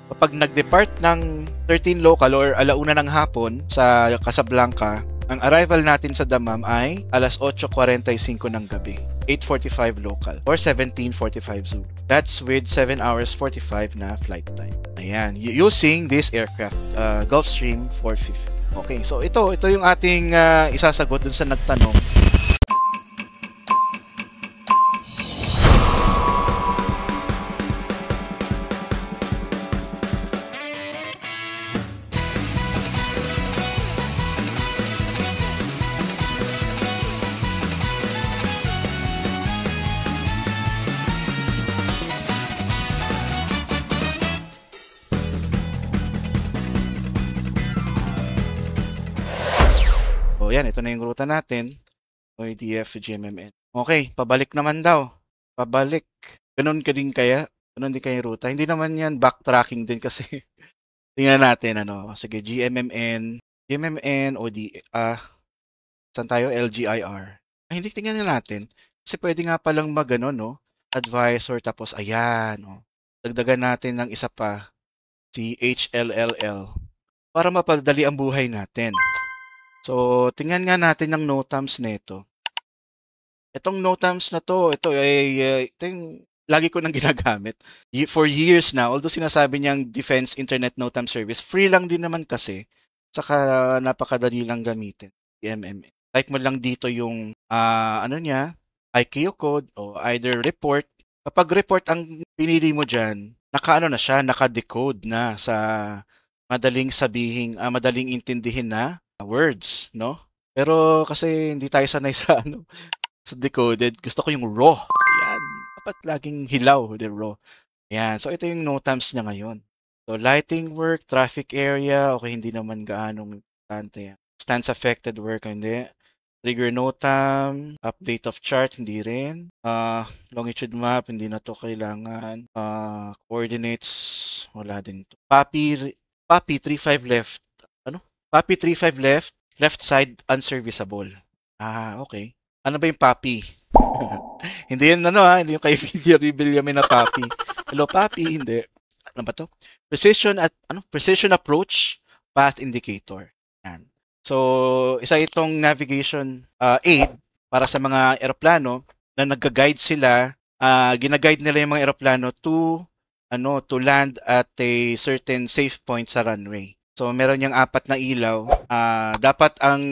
Kapag nag-depart ng 13 local or alauna ng hapon sa Casablanca, ang arrival natin sa Dammam ay alas 8:45 ng gabi. 8:45 local or 17:45 Zulu. That's with 7 hours 45 na flight time. Ayan, using this aircraft, Gulfstream 450. Okay, so ito yung ating isasagot dun sa nagtanong. O yan, ito na yung ruta natin. OEDF GMMN. Okay, pabalik naman daw. Pabalik. Ganun ka din kaya? Ganun din kaya yung ruta? Hindi naman yan backtracking din kasi. Tingnan natin, ano. Sige, GMMN, saan tayo? LGIR. Ay, hindi, tingnan na natin. Kasi pwede nga palang no? Advisor, tapos ayan, oh. Dagdagan natin ng isa pa, si HLLL, para mapadali ang buhay natin. So, tingnan nga natin ng NOTAMs nito. Itong NOTAMs na to, ito yung lagi ko nang ginagamit. For years na, although sinasabi niyang Defense Internet NOTAM Service, free lang din naman kasi, saka napakadali lang gamitin. DMM. Type mo lang dito yung, ICAO code o either report. Kapag report ang pinili mo dyan, naka-decode na sa madaling madaling intindihin na words, no? Pero kasi hindi tayo sanay sa sa decoded. Gusto ko yung raw. Ayan. Dapat laging hilaw, the raw. Ayan. So, ito yung NOTAMs niya ngayon. So, lighting work, traffic area, okay, hindi naman gaanong importante yan. Stance affected work, hindi. Trigger NOTAM, update of chart, hindi rin. Longitude map, hindi na to kailangan. Coordinates, wala din to. PAPI 35 left. PAPI 35 left side unserviceable. Okay. Ano ba yung PAPI? Hindi yan hindi yung kay Villamin na PAPI. Hello PAPI, hindi. Ano ba to? Precision approach path indicator. Yan. So, isa itong navigation aid para sa mga eroplano na nagga-guide sila, gina-guide nila yung mga eroplano to land at a certain safe point sa runway. So, meron yung 4 na ilaw. Dapat ang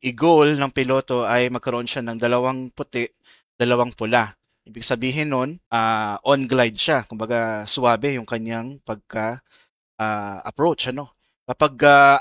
i-goal ng piloto ay magkaroon siya ng 2 puti, 2 pula. Ibig sabihin nun, on-glide siya. Kumbaga, suwabe yung kanyang pagka-approach. Kapag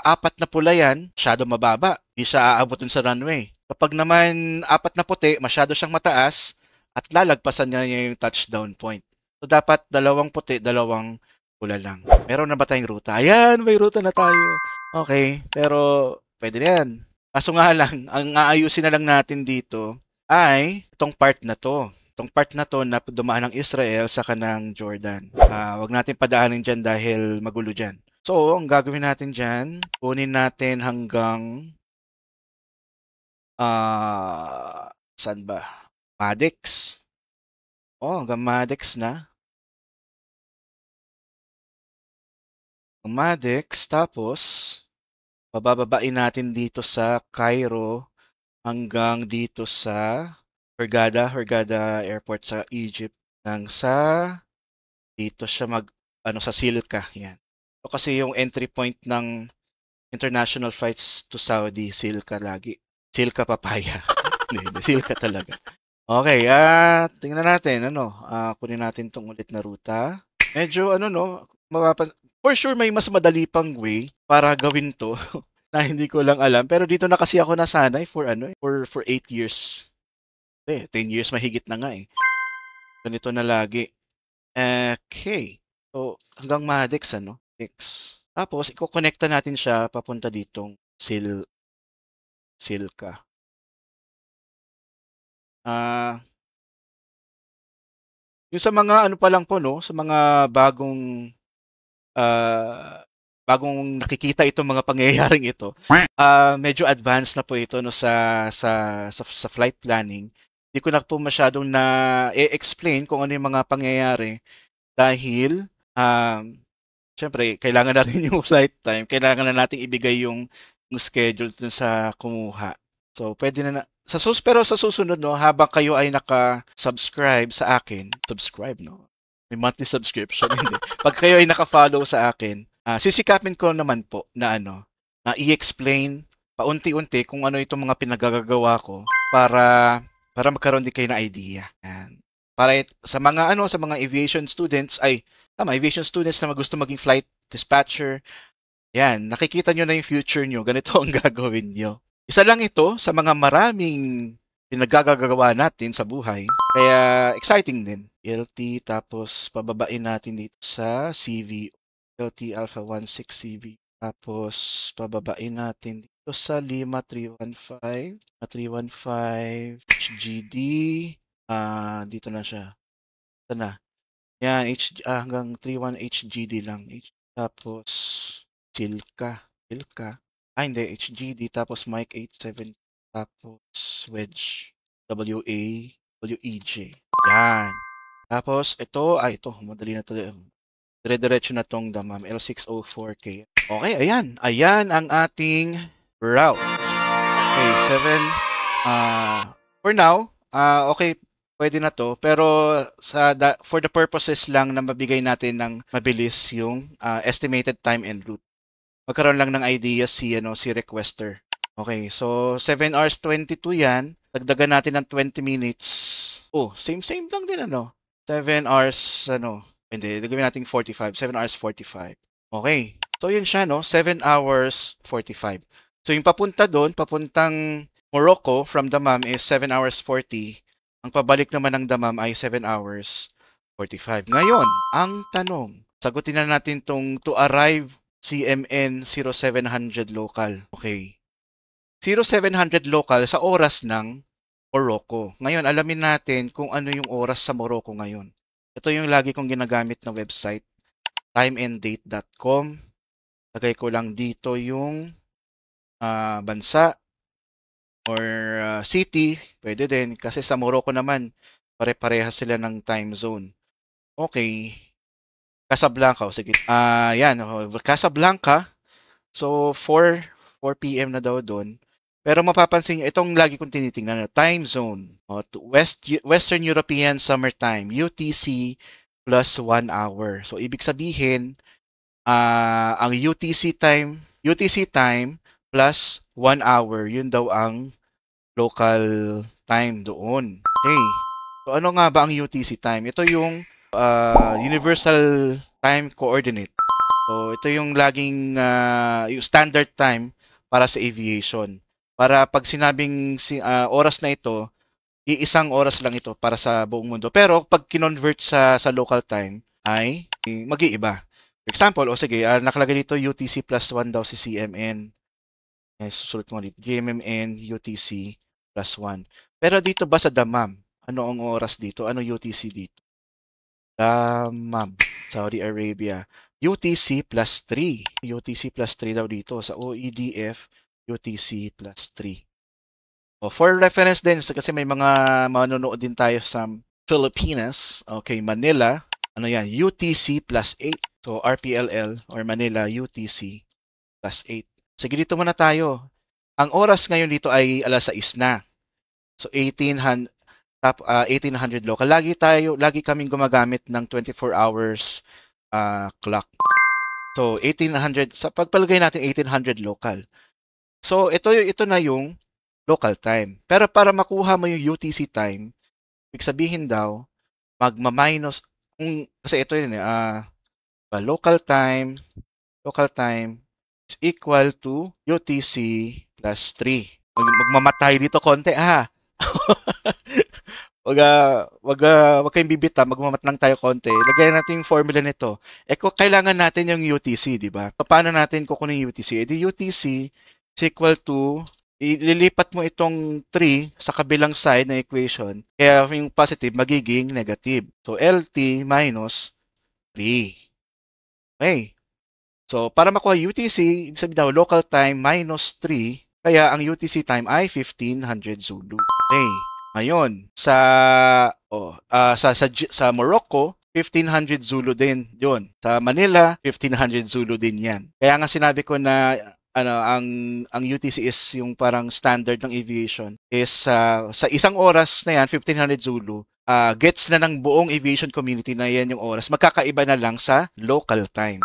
4 na pula yan, masyado mababa. Hindi siya aabot dun sa runway. Kapag naman 4 na puti, masyado siyang mataas at lalagpasan niya yung touchdown point. So, dapat 2 puti, 2 pula lang. Meron na ba tayong ruta? Ayan, may ruta na tayo. Okay, pero pwede na yan. Kaso nga lang, ang aayusin na lang natin dito ay itong part na to. Itong part na to na dumaan ng Israel sa kanang Jordan. Wag natin padaanin dyan dahil magulo dyan. So, ang gagawin natin dyan, kunin natin hanggang saan ba? Madex. Hanggang Madex na. Madex, tapos pabababain natin dito sa Cairo hanggang dito sa Hurghada Airport sa Egypt dito siya sa Silka, yan. So, kasi yung entry point ng international flights to Saudi, Silka lagi. Silka Papaya. Hindi, Silka talaga. Okay, tingnan natin, kunin natin tong ulit na ruta. Medyo, for sure, may mas madali pang way para gawin to na hindi ko lang alam. Pero dito na kasi ako nasanay for 8 years. 10 years mahigit na nga eh. Ganito na lagi. Okay. So, hanggang Madex, X. Tapos, i-connecta natin siya papunta ditong Silka. Yung sa mga pa lang po, sa mga bagong nakikita itong mga pangyayaring ito, medyo advanced na po ito sa flight planning. Hindi ko na po masyadong na-explain kung ano yung mga pangyayari dahil syempre kailangan na rin yung flight time, kailangan na nating ibigay yung schedule dun sa kumuha. So pwede na pero sa susunod no, habang kayo ay naka-subscribe sa akin, subscribe no. May monthly subscription hindi. Pag kayo ay naka-follow sa akin, sisikapin ko naman po na na i-explain paunti-unti kung ano itong mga pinagagagawa ko para magkaroon din kayo ng idea. Yan. Para sa mga sa mga aviation students aviation students na gusto maging flight dispatcher, yan, nakikita nyo na yung future nyo, ganito ang gagawin nyo. Isa lang ito sa mga maraming pinagagagawa natin sa buhay, kaya exciting din. LT, tapos pababain natin dito sa CV, LT Alpha 16 CV, tapos pababain natin dito sa Lima 315, 315, HGD, dito na siya. Ito na. Yan, hanggang 31 HGD lang. Tapos, Silka. Hindi, HGD. Tapos, Mic 87. Tapos, Wedge. WA, WEJ. Yan. Tapos, ito, madali na to. Dire-diretso na tong damam. L604K. Okay, ayan. Ayan ang ating route. Okay, 7. For now, okay, pwede na to, pero for the purposes lang na mabigay natin ng mabilis yung estimated time and route. Magkaroon lang ng idea si requester. Okay, so 7 hours 22 yan. Dagdagan natin ng 20 minutes. Oh, same lang din 7 hours hindi, gagawin natin 45. 7 hours 45. Okay. So yun siya 7 hours 45. So yung papunta doon, papuntang Morocco from Dammam is 7 hours 40. Ang pabalik naman ng Dammam ay 7 hours 45. Ngayon, ang tanong, sagutin na natin tong to arrive CMN 0700 local. Okay. 0700 local sa oras ng Morocco. Ngayon, alamin natin kung ano yung oras sa Morocco ngayon. Ito yung lagi kong ginagamit na website, timeanddate.com. Lagay ko lang dito yung bansa or city, pwede din. Kasi sa Morocco naman, pare-parehas sila ng time zone. Okay. Casablanca, sige. Yan, Casablanca. So, 4 p.m. na daw doon. Pero mapapansin nyo, itong lagi kong tinitingnan, time zone. Western European Summertime, UTC plus 1 hour. So, ibig sabihin, ang UTC time plus 1 hour, yun daw ang local time doon. Okay. So, ano nga ba ang UTC time? Ito yung Universal Time Coordinate. So, ito yung laging yung standard time para sa aviation. Para pag sinabing oras na ito, iisang oras lang ito para sa buong mundo. Pero pag kinonvert sa local time, ay mag-iiba. For example, sige, nakalagay dito UTC plus 1 daw si CMN. Susulat mo dito, GMMN, UTC plus 1. Pero dito ba sa Dammam, ano ang oras dito? Ano UTC dito? Dammam, Saudi Arabia. UTC plus 3. UTC plus 3 daw dito. Sa OEDF, UTC plus 3. For reference din, kasi may mga manonood din tayo sa Pilipinas. Okay, Manila. Ano yan? UTC plus 8. So, RPLL or Manila, UTC plus 8. Sige, dito muna tayo. Ang oras ngayon dito ay alas 6 na. So, 1800 local. Lagi kaming gumagamit ng 24 hours clock. So, 1800, sa pagpalagay natin 1800 local. So, ito na yung local time. Pero para makuha mo yung UTC time, ibig sabihin daw, magma-minus, kasi ito yun local time is equal to UTC plus 3. Magmamatay dito konti, Wag kayong bibita, magmamat lang tayo konti. Lagyan natin yung formula nito. Kung kailangan natin yung UTC, di ba? Paano natin kukunin yung UTC? Di UTC is equal to, ililipat mo itong 3 sa kabilang side ng equation. Kaya yung positive magiging negative. So, LT minus 3. Okay. So, para makuha UTC, ibig sabihin daw, local time minus 3, kaya ang UTC time ay 1500 Zulu. Okay. Ngayon, sa Morocco, 1500 Zulu din yun. Sa Manila, 1500 Zulu din yan. Kaya nga sinabi ko na ang UTC is yung parang standard ng aviation is sa isang oras na yan, 1500 Zulu, gets na ng buong aviation community na yan yung oras. Magkakaiba na lang sa local time.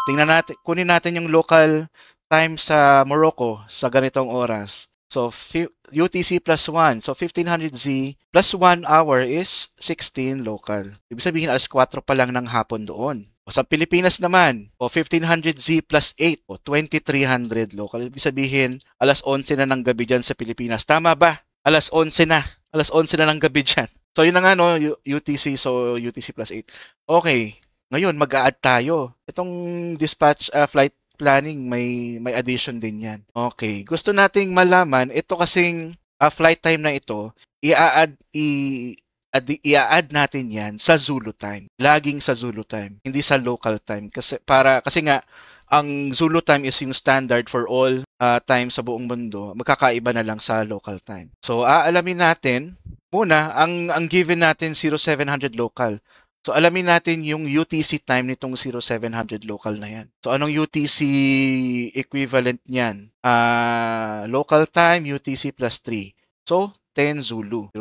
Tingnan natin, kunin natin yung local time sa Morocco sa ganitong oras. So, UTC plus 1. So, 1500Z plus 1 hour is 16 local. Ibig sabihin, alas 4 pa lang ng hapon doon. Sa Pilipinas naman, 1500Z plus 8, 2300 local. Ibig sabihin, alas 11 na ng gabi dyan sa Pilipinas. Tama ba? Alas 11 na. Alas 11 na ng gabi dyan. So, yun na nga, no, UTC. So, UTC plus 8. Okay. Ngayon, mag-a-add tayo. Itong dispatch flight planning, may addition din yan. Okay. Gusto nating malaman, ito kasing flight time na ito, i-add natin yan sa Zulu time. Laging sa Zulu time, hindi sa local time. Kasi nga, ang Zulu time is yung standard for all time sa buong mundo. Magkakaiba na lang sa local time. So, aalamin natin, muna, ang given natin 0700 local. So, alamin natin yung UTC time nitong 0700 local na yan. So, anong UTC equivalent niyan? Local time, UTC plus 3. So, 10 Zulu.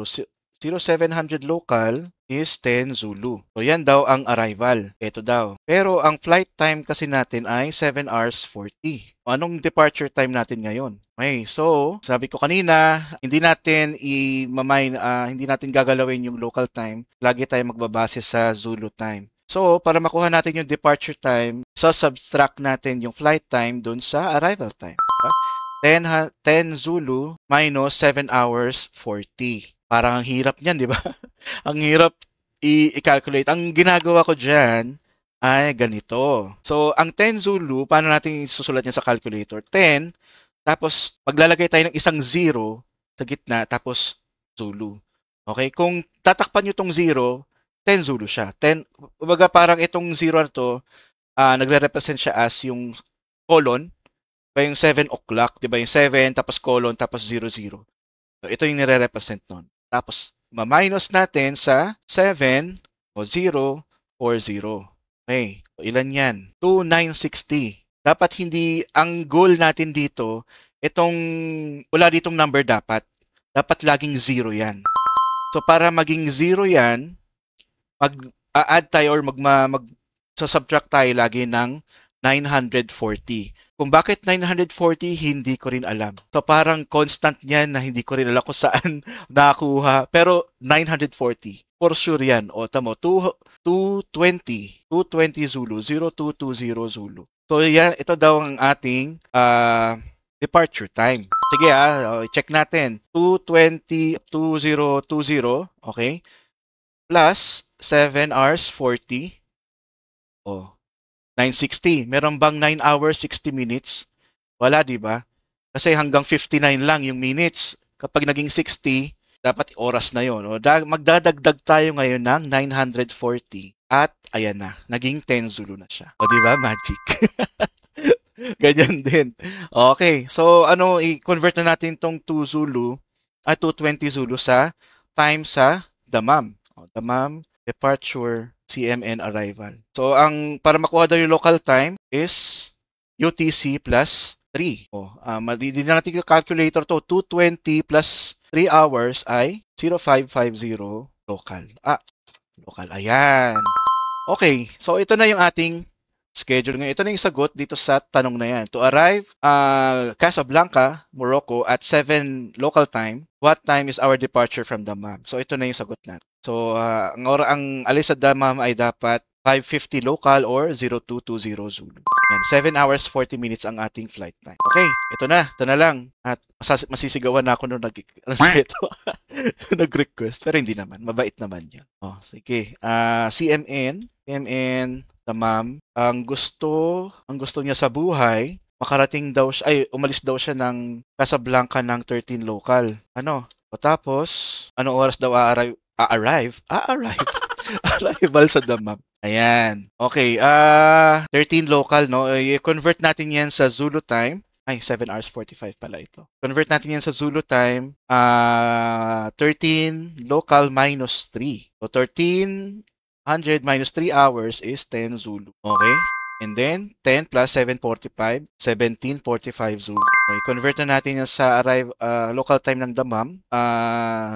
0700 local is 10 Zulu. So, yan daw ang arrival. Ito daw. Pero, ang flight time kasi natin ay 7 hours 40. Anong departure time natin ngayon? Okay, so, sabi ko kanina, hindi natin hindi natin gagalawin yung local time. Lagi tayo magbabase sa Zulu time. So, para makuha natin yung departure time, subtract natin yung flight time dun sa arrival time. 10 Zulu minus 7 hours 40. Parang ang hirap niyan, di ba? Ang hirap i-calculate. Ang ginagawa ko dyan ay ganito. So, ang 10 Zulu, paano natin isusulat niya sa calculator? 10, tapos maglalagay tayo ng isang 0 sa gitna, tapos Zulu. Okay? Kung tatakpan nyo itong 0, 10 Zulu siya. 10, kumbaga parang itong 0 na to, nagre-represent siya as yung colon, ba yung 7 o'clock, di ba? Yung 7, tapos colon, tapos 00. So, ito yung nire-represent nun. Tapos, ma-minus natin sa 7 o 0 or 0. Okay. So, ilan yan? 2960. Dapat hindi, ang goal natin dito, wala ditong number dapat. Dapat laging 0 yan. So, para maging 0 yan, mag-add tayo or subtract tayo lagi ng 940. Kung bakit 940, hindi ko rin alam. So, parang constant yan na hindi ko rin alam kung saan nakakuha. Pero, 940. For sure yan. O, tamo, 220 Zulu, 0220 Zulu. So, yan, ito daw ang ating departure time. Sige check natin. 2020, okay? Plus 7 hours 40. 960. Meron bang 9 hours 60 minutes? Wala, di ba? Kasi hanggang 59 lang yung minutes. Kapag naging 60, dapat oras na yon. Magdadagdag tayo ngayon ng 940. At ayan na, naging 10 Zulu na siya. O di ba, magic? Ganyan din. Okay, so i-convert na natin tong 2 Zulu at 220 Zulu sa time sa Dammam. Dammam, departure, CMN arrival. So, para makuha daw yung local time is UTC plus 3. Hindi na natin yung calculator to. 220 plus 3 hours ay 0550 local. Local. Ayan. Okay. So, ito na yung ating schedule ngayon. Ito na yung sagot dito sa tanong na yan. To arrive Casablanca, Morocco at 7 local time, what time is our departure from Dammam? So, ito na yung sagot natin. So, ang alis sa Dammam ay dapat 5:50 local or 0220 Zulu. Yan, 7 hours 40 minutes ang ating flight time. Okay, ito na lang. At masisigawan na ako nung nag-request. Pero hindi naman, mabait naman yan. Sige. CMN, Dammam, ang gusto niya sa buhay, umalis daw siya ng Casablanca ng 13 local. Tapos, anong oras daw arrival sa Dammam. Ayan. Okay, 13 local, no? I-convert natin yan sa Zulu time. 7 hours 45 pala ito. Convert natin yan sa Zulu time. 13 local minus 3. So, 13 100 minus 3 hours is 10 Zulu. Okay? And then, 10 plus 7:45, 17:45 Zulu. Okay, convert na natin yan sa local time ng Damam.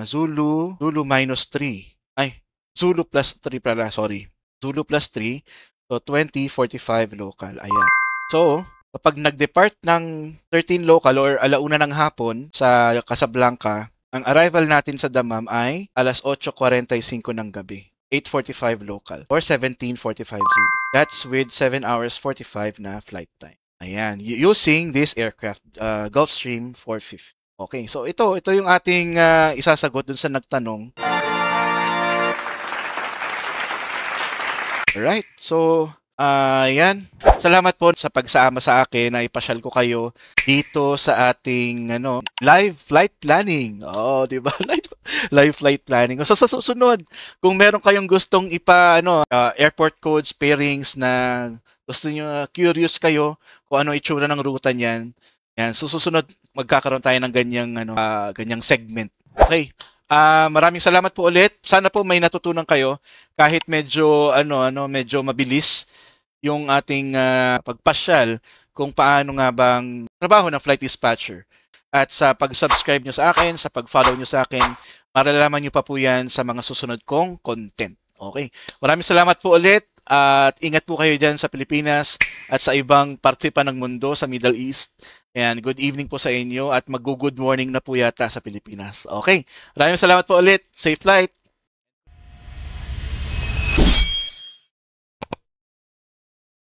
Zulu minus 3. Ay, Zulu plus 3 pala, sorry. Zulu plus 3. So, 20:45 local. Ayan. So, kapag nag-depart ng 13 local or alauna ng hapon sa Casablanca, ang arrival natin sa Damam ay alas 8:45 ng gabi. 8:45 local or 17:45 Zulu. That's with 7 hours 45 na flight time. Ayan, using this aircraft, Gulfstream 450. Okay, so ito yung ating isasagot dun sa nagtanong. Alright, so ayan. Salamat po sa pagsama sa akin na ipasyal ko kayo dito sa ating live flight planning. Oh, 'di ba? Live flight planning. So sa susunod, kung meron kayong gustong airport codes, pairings na gusto niyo, curious kayo kung ano itsura ng ruta niyan. Yan, so susunod magkakaroon tayo ng ganyang segment. Okay. Maraming salamat po ulit. Sana po may natutunan kayo kahit medyo medyo mabilis yung ating pagpasyal kung paano nga bang trabaho ng flight dispatcher. At sa pag-subscribe nyo sa akin, sa pag-follow nyo sa akin, maralaman nyo pa po yan sa mga susunod kong content. Okay. Maraming salamat po ulit at ingat po kayo dyan sa Pilipinas at sa ibang parte pa ng mundo sa Middle East. And good evening po sa inyo at mag-good morning na po yata sa Pilipinas. Okay. Maraming salamat po ulit. Safe flight.